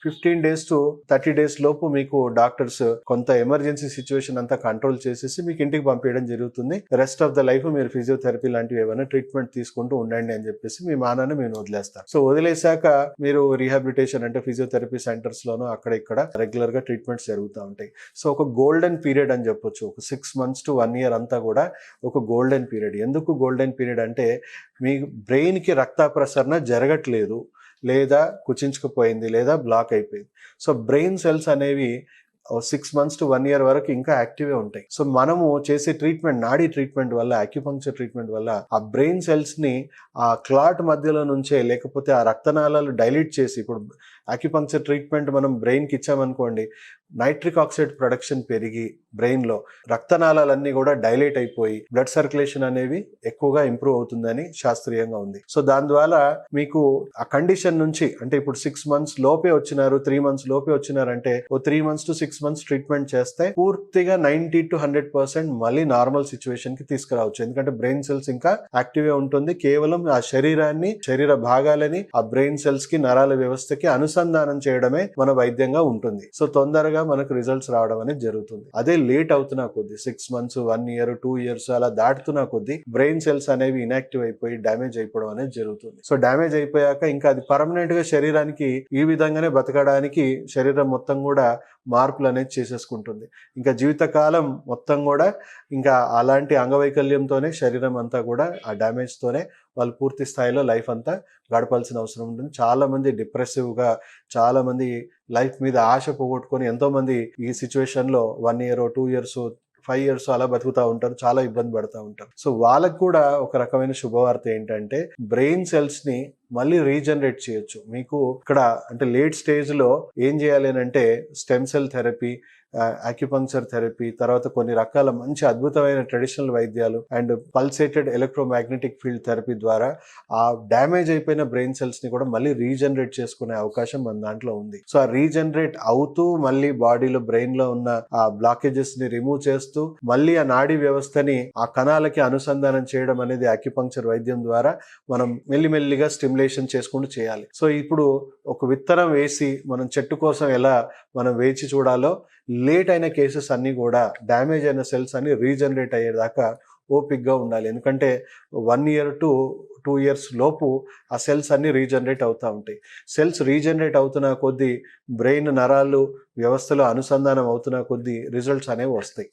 15 days to 30 days లోపు మీకు doctors కొంత ఎమర్జెన్సీ సిచ్యువేషన్ అంతా కంట్రోల్ చేసేసి మీకు ఇంటికి పంపించడం జరుగుతుంది. రెస్ట్ ఆఫ్ ద లైఫ్ మీరు ఫిజియోథెరపీ లాంటివి ఏమైనా ట్రీట్మెంట్ తీసుకుంటూ ఉండండి అని చెప్పేసి మీ మానాన్ని మేము వదిలేస్తాం. సో వదిలేశాక మీరు రీహాబిలిటేషన్ అంటే ఫిజియోథెరపీ సెంటర్స్ లోనూ అక్కడ ఇక్కడ రెగ్యులర్ గా ట్రీట్మెంట్స్ జరుగుతూ ఉంటాయి. సో ఒక గోల్డెన్ పీరియడ్ అని చెప్పొచ్చు. ఒక 6 months to 1 year అంతా కూడా ఒక గోల్డెన్ పీరియడ్. ఎందుకు గోల్డెన్ పీరియడ్ అంటే మీ బ్రెయిన్ కి రక్త ప్రసరణ జరగట్లేదు, లేదా కుచించుకుపోయింది, లేదా బ్లాక్ అయిపోయింది. సో బ్రెయిన్ సెల్స్ అనేవి 6 months to 1 year వరకు ఇంకా యాక్టివే ఉంటాయి. సో మనము చేసే ట్రీట్మెంట్, నాడీ ట్రీట్మెంట్ వల్ల, అక్యుపంక్చర్ ట్రీట్మెంట్ వల్ల ఆ బ్రెయిన్ సెల్స్ ని ఆ క్లాట్ మధ్యలో నుంచే, లేకపోతే ఆ రక్తనాళాలు డైలీట్ చేసి, ఇప్పుడు అక్యుపంక్చర్ ట్రీట్మెంట్ మనం బ్రెయిన్ కి ఇచ్చామనుకోండి, నైట్రిక్ ఆక్సైడ్ ప్రొడక్షన్ పెరిగి బ్రెయిన్ లో రక్తనాళాలన్నీ కూడా డైలేట్ అయిపోయి బ్లడ్ సర్క్యులేషన్ అనేవి ఎక్కువగా ఇంప్రూవ్ అవుతుందని శాస్త్రీయంగా ఉంది. సో దాని ద్వారా మీకు ఆ కండిషన్ నుంచి, అంటే ఇప్పుడు 6 months లోపే వచ్చినారు, 3 months లోపే వచ్చినారంటే ఓ 3 months to 6 months ట్రీట్మెంట్ చేస్తే పూర్తిగా 90 to 100% మళ్ళీ నార్మల్ సిచ్యువేషన్ కి తీసుకురావచ్చు. ఎందుకంటే బ్రెయిన్ సెల్స్ ఇంకా యాక్టివ్ ఉంటుంది. కేవలం ఆ శరీరాన్ని, శరీర భాగాలని ఆ బ్రెయిన్ సెల్స్ కి, నరాల వ్యవస్థకి అనుసంధానం చేయడమే మన వైద్యంగా ఉంటుంది. సో తొందరగా మనకు రిజల్ట్స్ రావడం అనేది జరుగుతుంది. అదే లేట్ అవుతున్నా కొద్ది, 6 months, 1 year, 2 years అలా దాటుతున్నా కొద్ది బ్రెయిన్ సెల్స్ అనేవి ఇనాక్టివ్ అయిపోయి డ్యామేజ్ అయిపోవడం అనేది జరుగుతుంది. సో డ్యామేజ్ అయిపోయాక ఇంకా అది పర్మనెంట్ గా శరీరానికి ఈ విధంగానే బతకడానికి శరీరం మొత్తం కూడా మార్పులు అనేది చేసేసుకుంటుంది. ఇంకా జీవితకాలం మొత్తం కూడా ఇంకా అలాంటి అంగవైకల్యంతోనే శరీరం అంతా కూడా ఆ డ్యామేజ్ తోనే వాళ్ళు పూర్తి స్థాయిలో లైఫ్ అంతా గడపాల్సిన అవసరం ఉంటుంది. చాలా మంది డిప్రెసివ్ గా, చాలా మంది లైఫ్ మీద ఆశ పోగొట్టుకొని, ఎంతో మంది ఈ సిచ్యువేషన్ లో 1 year, 2 years, 5 years అలా బతుకుతూ ఉంటారు, చాలా ఇబ్బంది పడుతూ ఉంటారు. సో వాళ్ళకు కూడా ఒక రకమైన శుభవార్త ఏంటంటే బ్రెయిన్ సెల్స్ ని మళ్ళీ రీజనరేట్ చేయొచ్చు. మీకు ఇక్కడ అంటే లేట్ స్టేజ్ లో ఏం చేయాలి అంటే stem cell therapy, acupuncture therapy, తర్వాత కొన్ని రకాల మంచి అద్భుతమైన ట్రెడిషనల్ వైద్యాలు అండ్ పల్సేటెడ్ ఎలక్ట్రోమాగ్నెటిక్ ఫీల్డ్ థెరపీ ద్వారా ఆ డ్యామేజ్ అయిపోయిన బ్రెయిన్ సెల్స్ ని కూడా మళ్ళీ రీజనరేట్ చేసుకునే అవకాశం మన దాంట్లో ఉంది. సో ఆ రీజనరేట్ అవుతూ మళ్ళీ బాడీలో, బ్రెయిన్ లో ఉన్న ఆ బ్లాకేజెస్ ని రిమూవ్ చేస్తూ మళ్ళీ ఆ నాడీ వ్యవస్థని ఆ కణాలకి అనుసంధానం చేయడం అనేది అక్యుపంక్చర్ వైద్యం ద్వారా మనం మెల్లిమెల్లిగా స్టిమ్యులేషన్ చేసుకుంటూ చేయాలి. సో ఇప్పుడు ఒక విత్తనం వేసి మనం చెట్టు కోసం ఎలా మనం వేచి చూడాలో, లేట్ అయిన కేసెస్ అన్ని కూడా, డ్యామేజ్ అయిన సెల్స్ అన్ని రీజనరేట్ అయ్యేదాకా ఓపిక్గా ఉండాలి. ఎందుకంటే 1 year to 2 years లోపు ఆ సెల్స్ అన్ని రీజనరేట్ అవుతూ ఉంటాయి. సెల్స్ రీజనరేట్ అవుతున్న కొద్దీ బ్రెయిన్ నరాలు వ్యవస్థలో అనుసంధానం అవుతున్న కొద్దీ రిజల్ట్స్ అనేవి వస్తాయి.